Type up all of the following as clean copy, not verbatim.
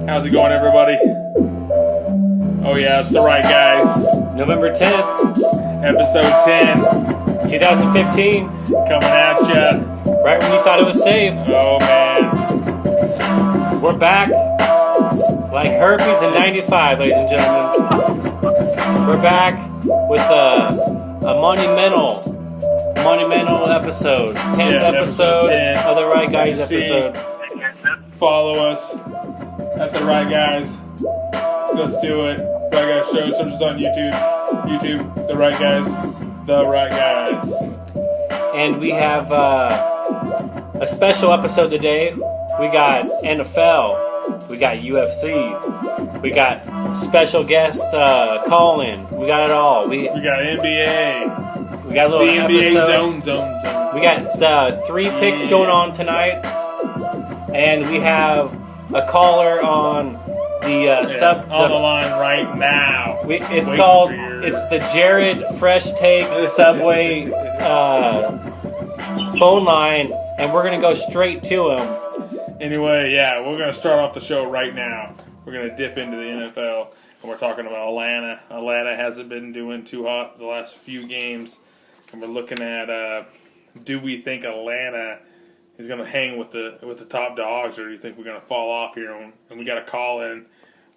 How's it going, everybody? Oh yeah, it's the Right Guys. November 10th, Episode 10. 2015. Coming at ya. Right when you thought it was safe. Oh man. We're back like herpes in 95, ladies and gentlemen. We're back with a monumental episode. 10th episode 10. Of the Right Guys episode. Follow us at the Right Guys. Let's do it. Right Guys Show. Search us on YouTube. The Right Guys. The Right Guys. And we have a special episode today. We got NFL. We got UFC. We got special guest call-in. We got it all. We got NBA. We got a little the NBA episode. zone. We got 3 picks going on tonight. And we have a caller on the on the line right now. It's the Jared Fresh Take Subway phone line, and we're gonna go straight to him. Anyway, yeah, we're gonna start off the show right now. We're gonna dip into the NFL, and we're talking about Atlanta. Atlanta hasn't been doing too hot the last few games, and we're looking at do we think Atlanta is going to hang with the top dogs, or do you think we're going to fall off here? And we got a call in.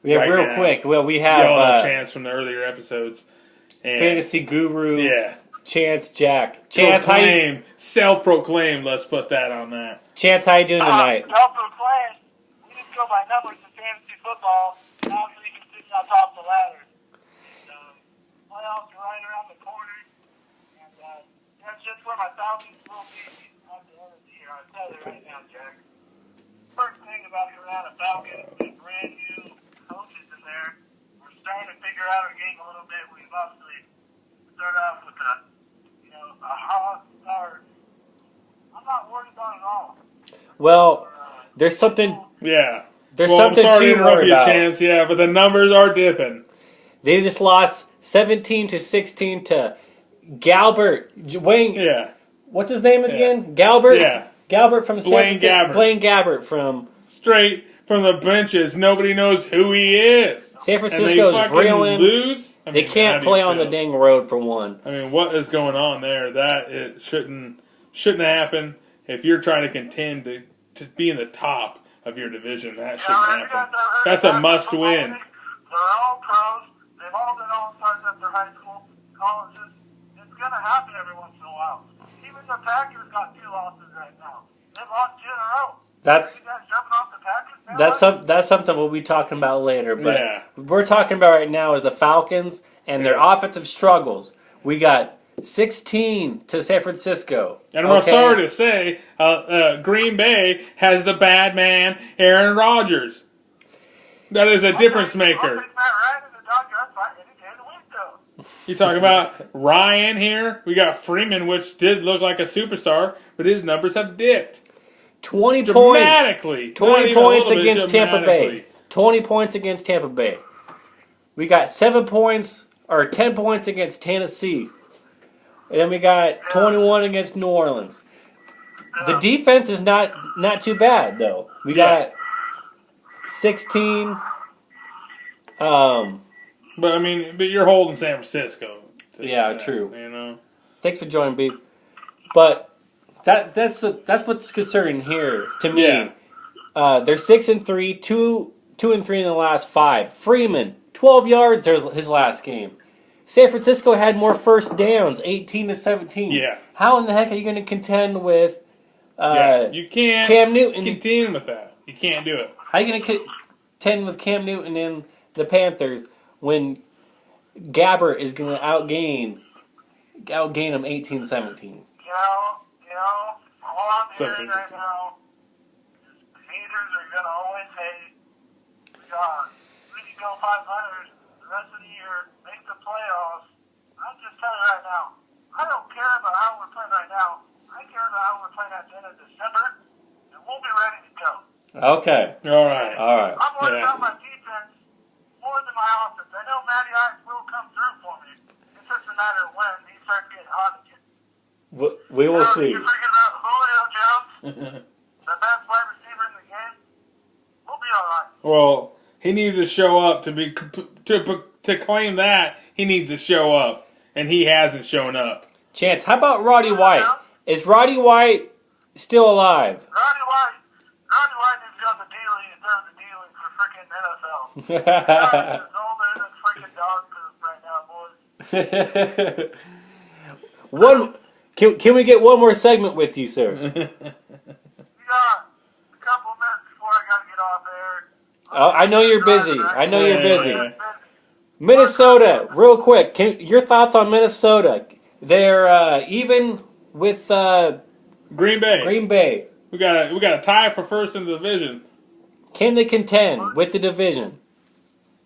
Yeah, right real now. Quick. Well, we have y'all know Chance from the earlier episodes. And Fantasy Guru Chance Jack. Chance, self-proclaimed. Let's put that on that. Chance, how you doing tonight? Self-proclaimed. We just go by numbers in fantasy football. Obviously, you can sit on top of the ladder. Playoffs are right around the corner, and that's just where my Falcons will be. I'll tell you right now, Jack. First thing about the Atlanta Falcons, with brand new coaches in there, we're starting to figure out our game a little bit. We've obviously started off with a hot start. I'm not worried about it at all. Well, there's something. Yeah. There's something I'm sorry to interrupt you, about. Chance. Yeah, but the numbers are dipping. They just lost 17-16 to Galbert Wayne. Yeah. What's his name again? Galbert. Yeah. Galbert from Blaine Gabbert. Blaine Gabbert from straight from the benches. Nobody knows who he is. San Francisco's reeling. Lose. They can't play on the dang road for one. I mean, what is going on there? That it shouldn't happen. If you're trying to contend to be in the top of your division, that shouldn't happen. That's a must win. They're all pros. They've all been all-stars after high school, colleges. It's going to happen every once in a while. Even the Packers got 2 losses right now. They've lost 2 in a row. That's something we'll be talking about later. But we're talking about right now is the Falcons and their offensive struggles. We got 16 to San Francisco. And I'm sorry to say, Green Bay has the bad man, Aaron Rodgers. That is a difference maker. You talking about Ryan here? We got Freeman, which did look like a superstar, but his numbers have dipped. 20 dramatically. Points. 20 points against Tampa Bay. 20 points against Tampa Bay. We got 10 points against Tennessee. And then we got 21 against New Orleans. The defense is not too bad, though. We got 16. But you're holding San Francisco. True. You know. Thanks for joining, B. But that's what's concerning here to me. Yeah. They're 6-3, 2-3 in the last 5. Freeman, 12 yards his last game. San Francisco had more first downs, 18-17. Yeah. How in the heck are you going to contend with? You can't Cam Newton. contend with that. You can't do it. How are you going to contend with Cam Newton and the Panthers when Gabbert is going to outgain him 18-17? All I'm hearing right now is haters are going to always hate. We can go 500 the rest of the year, make the playoffs. I'm just telling you right now, I don't care about how we're playing right now. I care about how we're playing at the end of December, and we'll be ready to go. Okay. All right. I'm worried about my defense more than my offense. I know Matty Ice will come through for me. It's just a matter of when he starts getting hot again. We will see. You're freaking about Julio Jones, the best wide receiver in the game. We'll be all right. Well, He needs to show up to claim that. He needs to show up, and he hasn't shown up. Chance, how about Roddy White? Is Roddy White still alive? Roddy White has got the dealing and does the dealing for freaking NFL. He's older than freaking dog poop right now, boys. Can we get one more segment with you, sir? You got a couple minutes before I got to get off air. Oh, I know you're busy. You're busy. Minnesota, real quick. Your thoughts on Minnesota? They're even with Green Bay. Green Bay. We got a tie for first in the division. Can they contend with the division?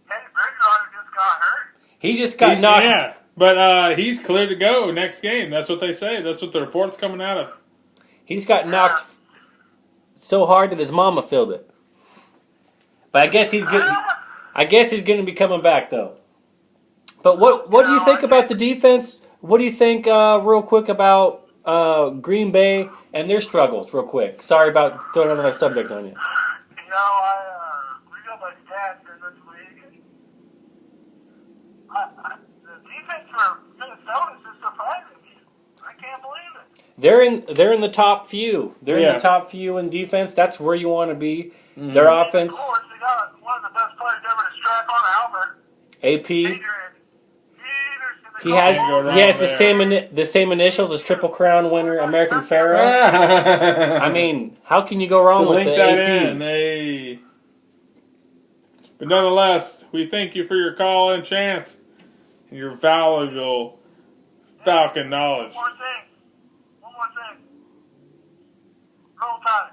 Hey, Bridgewater just got hurt. He just got knocked. Yeah, but he's cleared to go next game. That's what they say. That's what the report's coming out of. He just got knocked so hard that his mama filled it. But I guess he's going to be coming back though. But what do you think about the defense? What do you think, real quick, about Green Bay and their struggles? Real quick. Sorry about throwing another subject on you. We got my stats for this week. The defense for Minnesota is just surprising me. I can't believe it. They're in the top few. They're in the top few in defense. That's where you want to be. Mm-hmm. Their offense. Of course, they got one of the best players ever to strap on a helmet. AP. He has the same initials as Triple Crown winner American Pharaoh. I mean, how can you go wrong with the AP? Hey. But nonetheless, we thank you for your call and chance and your valuable Falcon knowledge. One more thing. Roll time.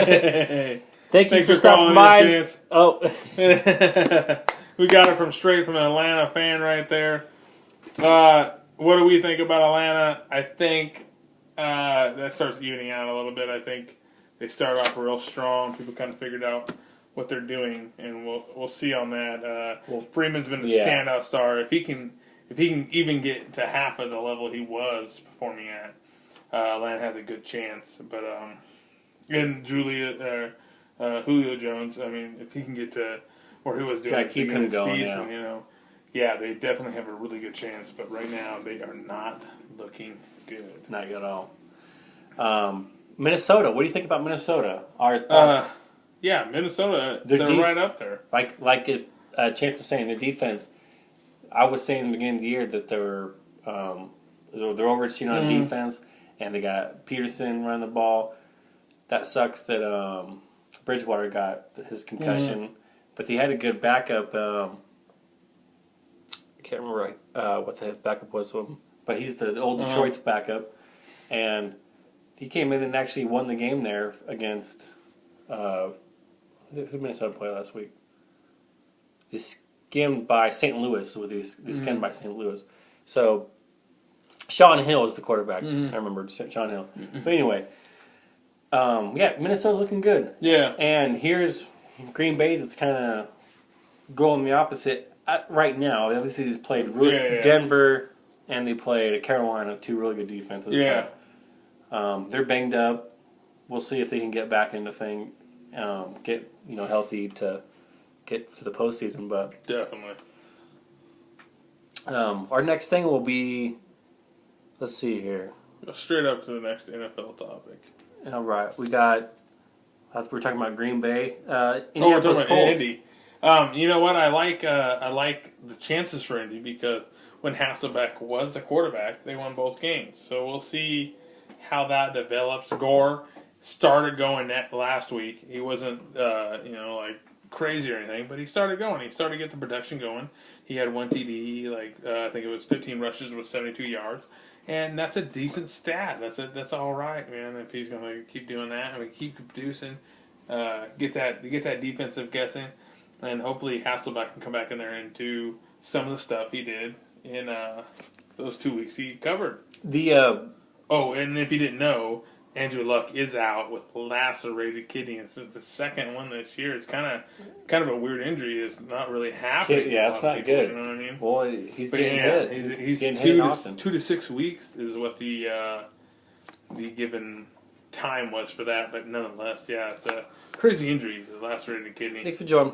Hey. Thank you for stopping by. Oh. We got it straight from an Atlanta fan right there. What do we think about Atlanta? I think that starts evening out a little bit. I think they start off real strong. People kind of figured out what they're doing, and we'll see on that. Freeman's been a standout star. If he can even get to half of the level he was performing at, Atlanta has a good chance. But and Julio Jones, I mean, if he can get to where he was doing at the beginning of the season, yeah, they definitely have a really good chance, but right now they are not looking good. Not at all. Minnesota, what do you think about Minnesota? Our thoughts? Minnesota, they're right up there. Like if Chance was saying, their defense, I was saying in the beginning of the year that they're overachieving on defense, and they got Peterson running the ball. That sucks that Bridgewater got his concussion, but he had a good backup. I can't remember what the backup was to him, but he's the old Detroit's backup, and he came in and actually won the game there against who Minnesota played last week. They skimmed by St. Louis. They skimmed by St. Louis. So Sean Hill is the quarterback. I remember Sean Hill. But anyway, Minnesota's looking good. Yeah, and here's Green Bay that's kind of going the opposite. Right now, obviously, they played Denver and they played Carolina, two really good defenses. Yeah. But, they're banged up. We'll see if they can get back into thing, get healthy to get to the postseason. But definitely. Our next thing will be, let's see here. Go straight up to the next NFL topic. All right, we're talking about Green Bay. We're talking about Indy. You know what? I like the chances for Indy because when Hasselbeck was the quarterback, they won both games. So we'll see how that develops. Gore started going last week. He wasn't like crazy or anything, but he started going. He started to get the production going. He had one TD, I think it was 15 rushes with 72 yards, and that's a decent stat. That's all right, man. If he's going to keep doing that and keep producing, get that defensive guessing. And hopefully Hasselbeck can come back in there and do some of the stuff he did in those 2 weeks he covered. And if you didn't know, Andrew Luck is out with lacerated kidney. It's the second one this year. It's kind of a weird injury. It's not really happening. Yeah, it's not people, good. You know what I mean? Well, he's getting hit. He's getting 2 to 6 weeks is what the given time was for that. But nonetheless, it's a crazy injury, the lacerated kidney. Thanks for joining.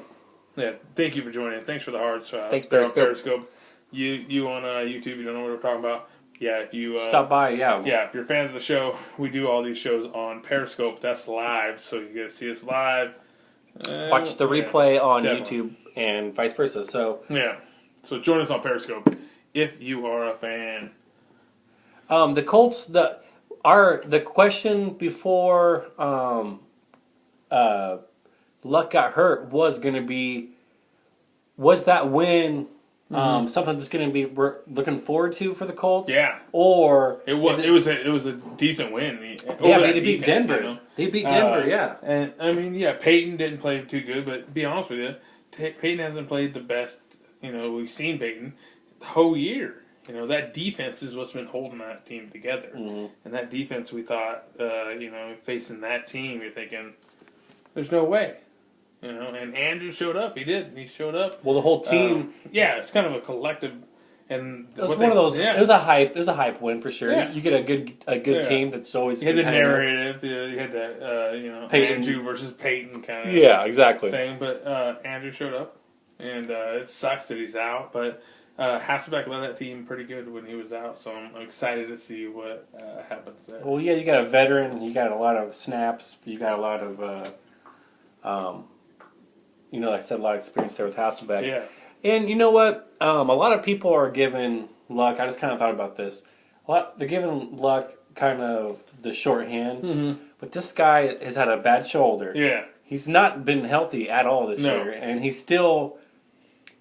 Yeah, thank you for joining. Thanks for the hearts. Thanks, Periscope. You on YouTube, you don't know what we're talking about. Yeah, if you stop by, yeah. Yeah, if you're fans of the show, we do all these shows on Periscope. That's live, so you get to see us live. Watch the replay on definitely. YouTube and vice versa. So so join us on Periscope if you are a fan. the Colts, the question before Luck got hurt was going to be, was that win something that's going to be looking forward to for the Colts? Yeah, or it was a decent win. They beat Denver. You know? They beat Denver, and I mean, Peyton didn't play too good, but to be honest with you, Peyton hasn't played the best. We've seen Peyton the whole year. That defense is what's been holding that team together, and that defense we thought, facing that team, you're thinking, there's no way. And Andrew showed up. He did. He showed up. Well, the whole team. It's kind of a collective. And it was one of those. Yeah. It was a hype. It was a hype win for sure. Yeah. You get a good team that's always. You had the narrative. You had that. Andrew versus Peyton kind of. Yeah, exactly. Thing, but Andrew showed up, and it sucks that he's out. But Hasselbeck led that team pretty good when he was out, so I'm excited to see what happens there. Well, yeah, you got a veteran. You got a lot of snaps. You got a lot of. Like I said, a lot of experience there with Hasselbeck. Yeah. And you know what? A lot of people are giving Luck. I just kind of thought about this. They're giving Luck kind of the shorthand, but this guy has had a bad shoulder. Yeah. He's not been healthy at all this year, and he's still,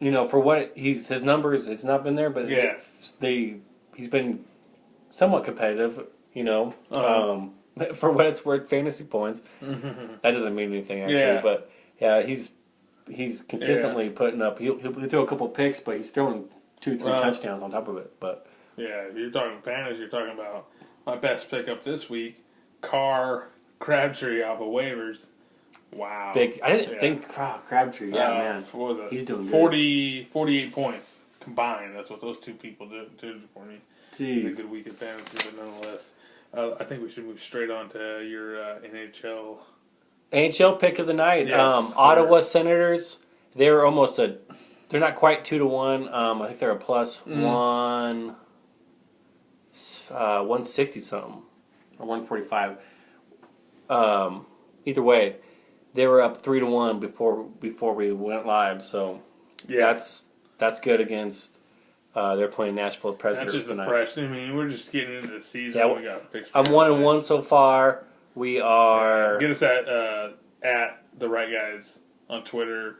for what his numbers, it's not been there, but he's been somewhat competitive. For what it's worth, fantasy points. That doesn't mean anything actually, but yeah, he's consistently putting up. He'll throw a couple picks, but he's throwing 2-3 touchdowns on top of it. But if you're talking fantasy, you're talking about my best pickup this week, Crabtree off of waivers. Wow, big. I didn't think Crabtree. Yeah, man, what was it? He's doing 48 points combined. That's what those two people did for me. Jeez, it's a good week of fantasy, but nonetheless, I think we should move straight on to your NHL pick of the night. Yes, Ottawa Senators. They're almost they're not quite 2-1. I think they're a plus 160 something or 145. Either way, they were up 3-1 before we went live. So that's good against. They're playing Nashville Predators tonight. That's just fresh. I mean, we're just getting into the season. Yeah, we got picks. I'm 1-1 so far. We are. Get us at the Right Guys on Twitter.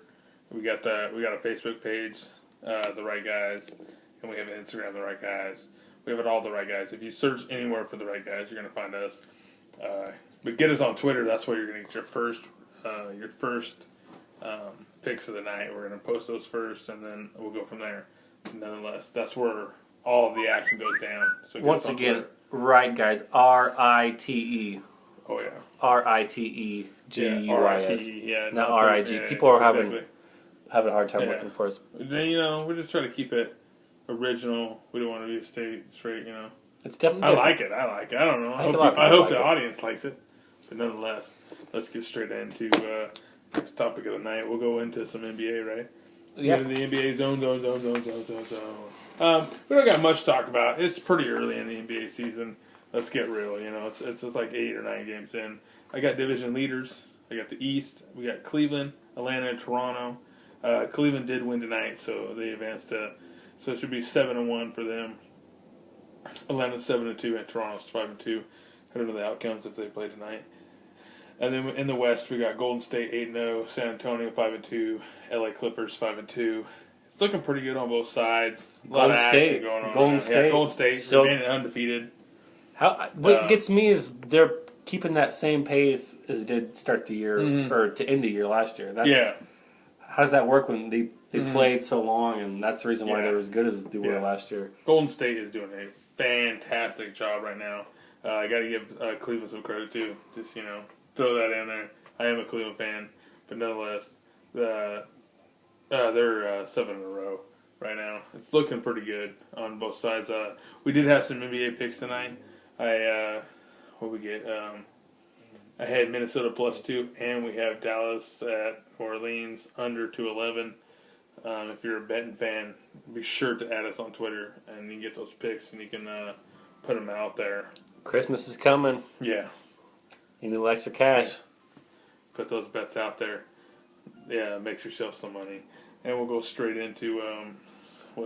We got a Facebook page, the Right Guys, and we have an Instagram, the Right Guys. We have it all, the Right Guys. If you search anywhere for the Right Guys, you're gonna find us. But get us on Twitter. That's where you're gonna get your first picks of the night. We're gonna post those first, and then we'll go from there. Nonetheless, that's where all of the action goes down. So once again, Right Guys, RITE. Oh yeah. RITEGUIS. Yeah. Not RIG. Yeah, people are having a hard time looking for us. Then we're just trying to keep it original. We don't want to be straight. It's definitely. I like it. I don't know. I hope the audience likes it. But nonetheless, let's get straight into next topic of the night. We'll go into some NBA, right? Yeah. The NBA zone. We don't got much to talk about. It's pretty early in the NBA season. Let's get real. It's like 8 or 9 games in. I got division leaders. I got the East. We got Cleveland, Atlanta, and Toronto. Cleveland did win tonight, so they advanced so it should be 7-1 for them. Atlanta's 7-2, and Toronto's 5-2. I don't know the outcomes if they play tonight. And then in the West, we got Golden State 8-0, San Antonio 5-2, LA Clippers 5-2. It's looking pretty good on both sides. A lot of action going on. Golden State remaining undefeated. What gets me is they're keeping that same pace as it did start the year or to end the year last year. How does that work when they played so long, and that's the reason why they're as good as they were last year? Golden State is doing a fantastic job right now. I got to give Cleveland some credit too. Just throw that in there. I am a Cleveland fan, but nonetheless, they're 7 in a row right now. It's looking pretty good on both sides. We did have some NBA picks tonight. What we get? I had Minnesota +2, and we have Dallas at Orleans under 211. If you're a betting fan, be sure to add us on Twitter, and you can get those picks, and you can put them out there. Christmas is coming. Yeah. You need a little extra cash. Put those bets out there. Yeah, make yourself some money. And we'll go straight into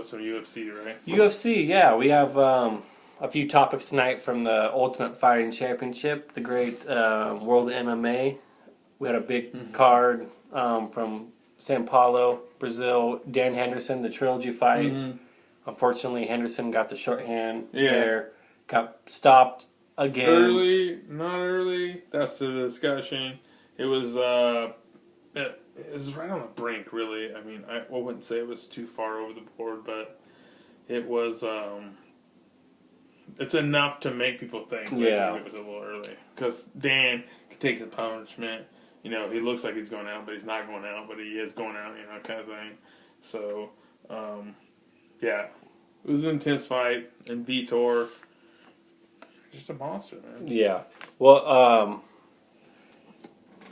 some UFC, right? UFC, yeah. We have a few topics tonight from the Ultimate Fighting Championship, the great World MMA. We had a big card from São Paulo, Brazil. Dan Henderson, the trilogy fight. Unfortunately, Henderson got the shorthand there. Got stopped again. Early, not early. That's the discussion. It was right on the brink, really. I mean, I wouldn't say it was too far over the board, but it was. It's enough to make people think. It was a little early because Dan takes a punishment. You know, he looks like he's going out, but he's not going out, but he is going out. You know, kind of thing. So, yeah, it was an intense fight, and Vitor, just a monster, man. Yeah. Well,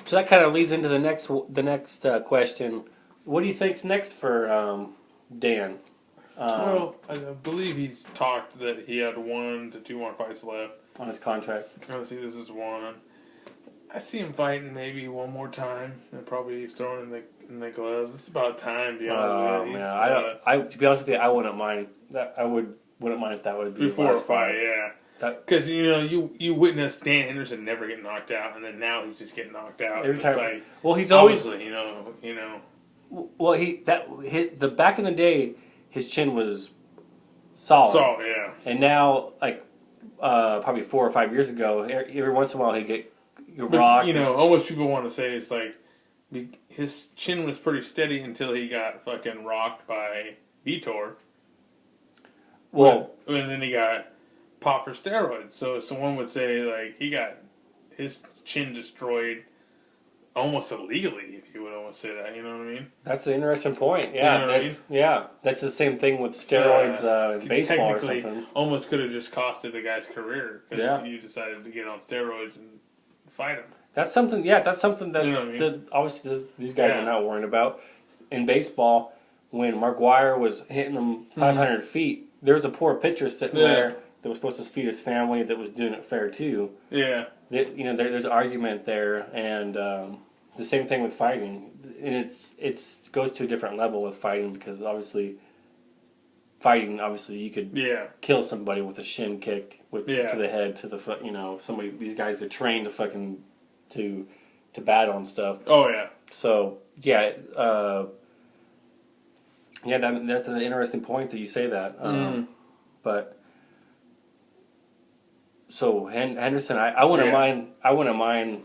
so that kind of leads into the next question. What do you think's next for Dan? Well, I believe he's talked that he had 1 to 2 more fights left On his contract. Let's see, this is one. I see him fighting maybe one more time and probably throwing in the gloves. It's about time, to be honest with you. Man, to be honest with you, I wouldn't mind that. Wouldn't mind if that would be before a fight, yeah. Because you witness Dan Henderson never get knocked out, and then now he's just getting knocked out. Every time. Like, well, he's always you know. Well, the back in the day, his chin was solid. Solid, yeah. And now, like probably 4 or 5 years ago, every once in a while he'd get rocked. You know, almost people want to say it's like his chin was pretty steady until he got fucking rocked by Vitor. Well, and then he got popped for steroids. So someone would say like he got his chin destroyed almost illegally, if you would almost say that. You know what I mean? That's an interesting point. Yeah, that's the same thing with steroids in baseball or something. Almost could have just costed the guy's career because you decided to get on steroids and fight him. That's something. Yeah, that's something that's obviously these guys are not worrying about. In baseball, when Maguire was hitting them 500 feet, there was a poor pitcher sitting there that was supposed to feed his family that was doing it fair too. Yeah. There's an argument there, and the same thing with fighting, and it goes to a different level with fighting because obviously you could kill somebody with a shin kick to the head, to the foot. You know, these guys are trained to fucking to battle and stuff. Oh yeah. So that's an interesting point that you say that. But so Henderson, I wouldn't mind. I wouldn't mind.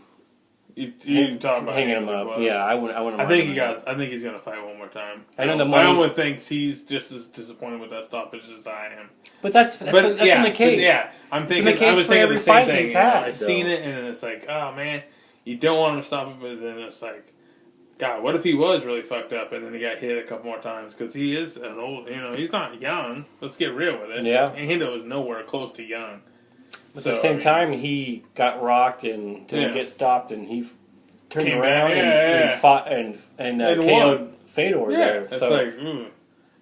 You talk about hanging him up. Yeah, I wouldn't. I think he's gonna fight one more time. I know I almost thinks he's just as disappointed with that stoppage as I am. But that's been the case. Yeah, I'm thinking. I was thinking the same thing. I've seen it, and it's like, oh man, you don't want him to stop it, but then it's like, God, what if he was really fucked up and then he got hit a couple more times? Because he is an old, he's not young. Let's get real with it. Yeah. And he was nowhere close to young. But at the same time, he got rocked and didn't get stopped, and he turned around and fought and KO'd Fedor there. It's so like,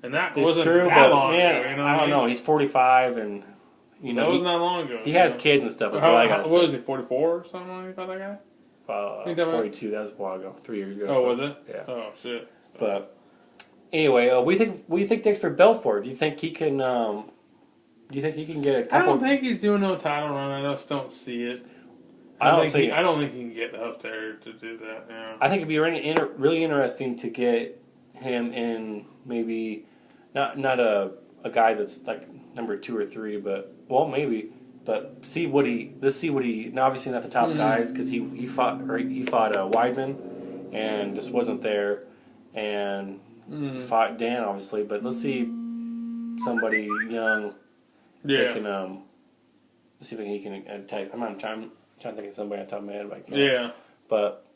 and that wasn't true, that but long man, ago. I don't know. He's 45, and that wasn't that long ago. He has kids and stuff. That's all I got to say. What was he, 44 or something like that guy? 42. That was a while ago, 3 years ago. Oh, was it? Yeah. Oh shit. But anyway, what do you think next for Belfort? Do you think he can? Do you think he can get a couple? I don't think he's doing no title run. I just don't see it. I don't think he can get up there to do that. Yeah. I think it'd be really interesting to get him in. Maybe not a guy that's like number 2 or 3, but maybe. But let's see what he. Now, obviously not the top guys because he fought Weidman and just wasn't there, and he fought Dan obviously. But let's see somebody young. Yeah. That can let's see if he can type. I'm trying to think of somebody on top of my head, but I can't. Yeah. But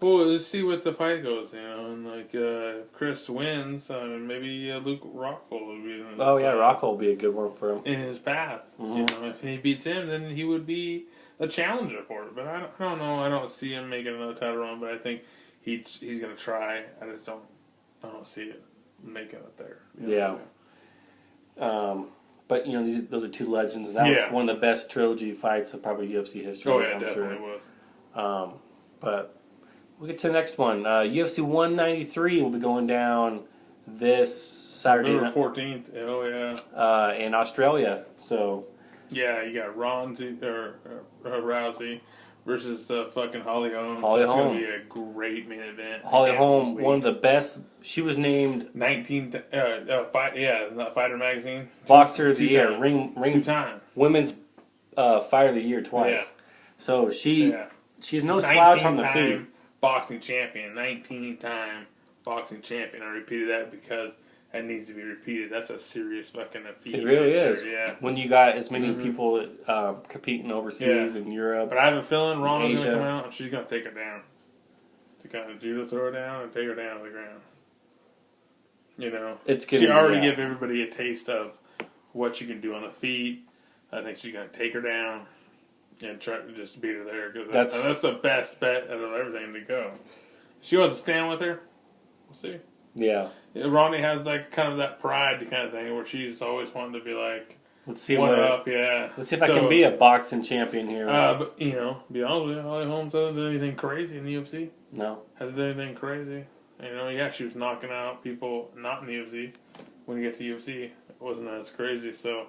Well, let's see what the fight goes, and if Chris wins, maybe Luke Rockhold will be Rockhold will be a good one for him in his path. Mm-hmm. If he beats him, then he would be a challenger for it. But I don't know. I don't see him making another title run, but I think he's going to try. I just don't see it making it there. But those are two legends, and that was one of the best trilogy fights of probably UFC history. Oh yeah, I'm definitely sure. was. But we'll get to the next one. UFC 193 will be going down this Saturday, November 14th. Oh yeah. In Australia. So yeah, you got Rousey versus fucking Holly Holm. Holly Holm. It's going to be a great main event. Holly Holm, one of the best. She was named Fighter Magazine Boxer of the Year, ring 2-time Women's Fighter of the Year twice. Yeah. So she's no slouch on the feet. Boxing champion, 19-time boxing champion. I repeated that because that needs to be repeated. That's a serious fucking feat. It really is. Yeah. When you got as many people competing overseas in Europe. But I have a feeling Ronda's going to come out and she's going to take her down. To kind of judo throw her down and take her down to the ground. She already gave everybody a taste of what she can do on the feet. I think she's going to take her down and try to just beat her there. Cause that's the best bet out of everything to go. She wants to stand with her. We'll see. Yeah. Ronnie has kind of that pride kind of thing where she's always wanting to be like, let's see up, yeah. Let's see if I can be a boxing champion here. But be honest with you, Holly Holmes hasn't done anything crazy in the UFC. No. Hasn't done anything crazy. She was knocking out people not in the UFC. When you get to UFC, it wasn't as crazy. So,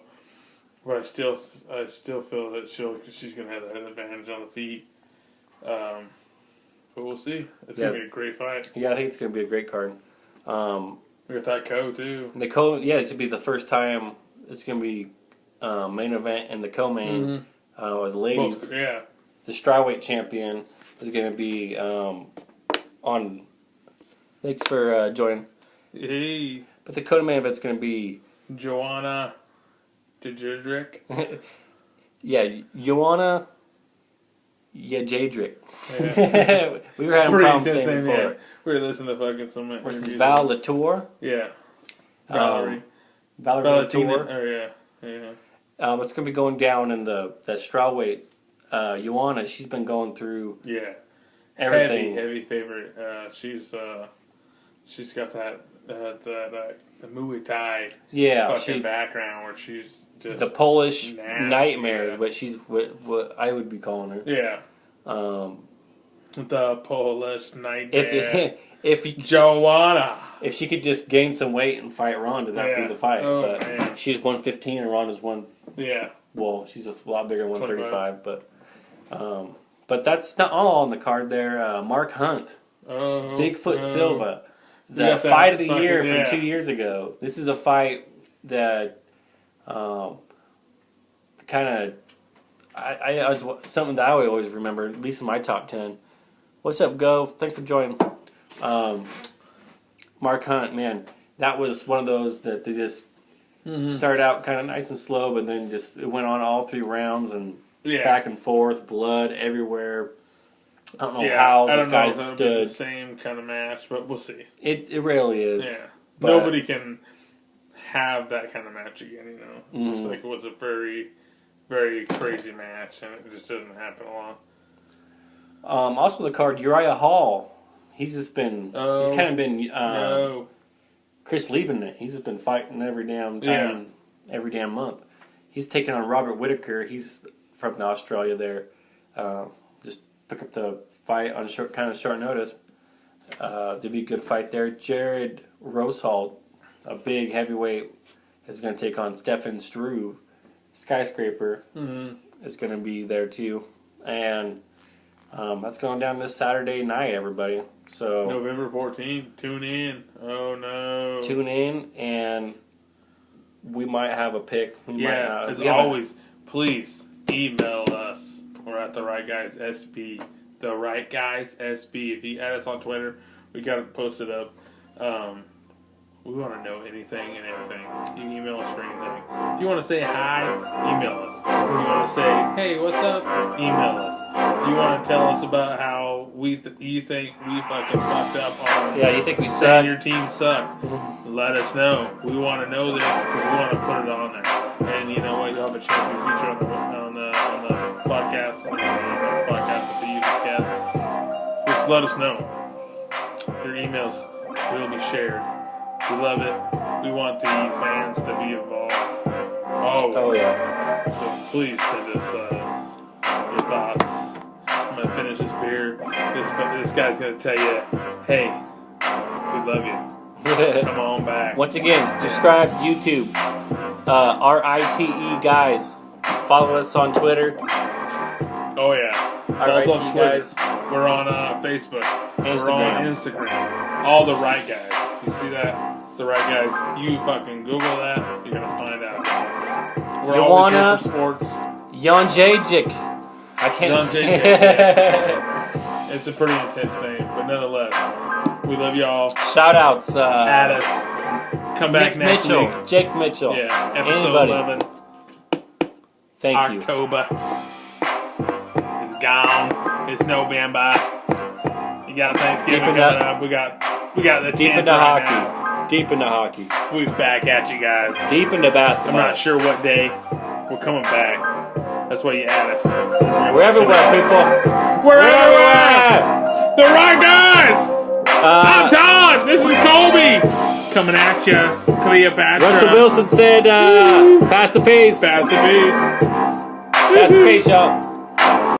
but I still feel that she's gonna have that advantage on the feet. But we'll see. It's gonna be a great fight. Yeah, I think it's gonna be a great card. We got that too. The it should be the first time it's gonna be main event and the co-main with the ladies. The strawweight champion is gonna be on. Thanks for joining. Hey. But the co-main event's gonna be Joanna Jadrick. Joanna Jadrick. Yeah. We were having problems saying before. Yeah. We were listening to fucking so many. Versus Val Latour. Yeah. Valerie Latour. Yeah. It's going to be going down in that strawweight. Joanna, she's been going through everything. Heavy favorite. She's got that Muay Thai fucking background where she's just the Polish nasty, nightmare, but she's what I would be calling her. Yeah. The Polish nightmare. If Joanna. If she could just gain some weight and fight Ronda, that'd be the fight. Oh, but man. she's 115 and Ronda's well, she's a lot bigger, 135. But that's not all on the card there. Mark Hunt, Bigfoot Silva, the fight of the year from 2 years ago. This is a fight that kind of I was something that I always remember, at least in my top 10. What's up, Go? Thanks for joining. Mark Hunt, man, that was one of those that they just started out kind of nice and slow, but then just it went on all 3 rounds and back and forth, blood everywhere. I don't know how this guy stood. Be the same kind of match, but we'll see. It really is. Yeah, but nobody can have that kind of match again. It's just like it was a very, very crazy match, and it just doesn't happen a lot. Also, the card Uriah Hall. He's just been. He's kind of been. Chris Lieben. He's just been fighting every damn time, every damn month. He's taking on Robert Whitaker. He's from Australia there. Just pick up the fight on short notice. There'll be a good fight there. Jared Roshold, a big heavyweight, is going to take on Stefan Struve. Skyscraper is going to be there too, and that's going down this Saturday night, everybody. So November 14th, tune in. Oh no, tune in, and we might have a pick. As always, please email us. We're at the RiteGuys SB. The RiteGuys SB. If you add us on Twitter, we got it posted up. We want to know anything and everything. You can email us for anything. If you want to say hi, email us. If you want to say, hey, what's up? Email us. If you want to tell us about how you think we fucking fucked up on Yeah, you think we saying suck? your team sucked? Let us know. We want to know this because we want to put it on there. And you know what? You'll have a chance to be featured on the podcast, the podcast with the YouTube cast. Just let us know. Your emails will be shared. We love it. We want the fans to be involved. Oh yeah. So please send us your thoughts. I'm gonna finish this beer. This guy's gonna tell you, hey, we love you. Come on back. Once again, subscribe to YouTube. RiteGuys. Guys. Follow us on Twitter. Oh yeah. Follow on Twitter. Guys. We're on Facebook. Instagram. We're on Instagram. All the right guys. You see that? It's the right guys. You fucking Google that. You're gonna find out. We're always here for sports. Jan Jajic. I can't Jan say Jajic. Yeah. It's a pretty intense name, but nonetheless, we love y'all. Shout outs. Add us. Come back Nick next Mitchell, week. Jake Mitchell. Yeah, episode Anybody. 11. Thank you. October. It's gone. It's November. You got Thanksgiving coming up. We got the Deep into right hockey. now. Deep into hockey. We're back at you guys. Deep into basketball. I'm not sure what day. We're coming back. That's why you add us. We're everywhere, people. We're everywhere. The right guys. I'm Todd. This is Colby. Coming at you. Cleopatra. Russell Wilson said, pass the pace. Pass the peace. Pass the pace, y'all.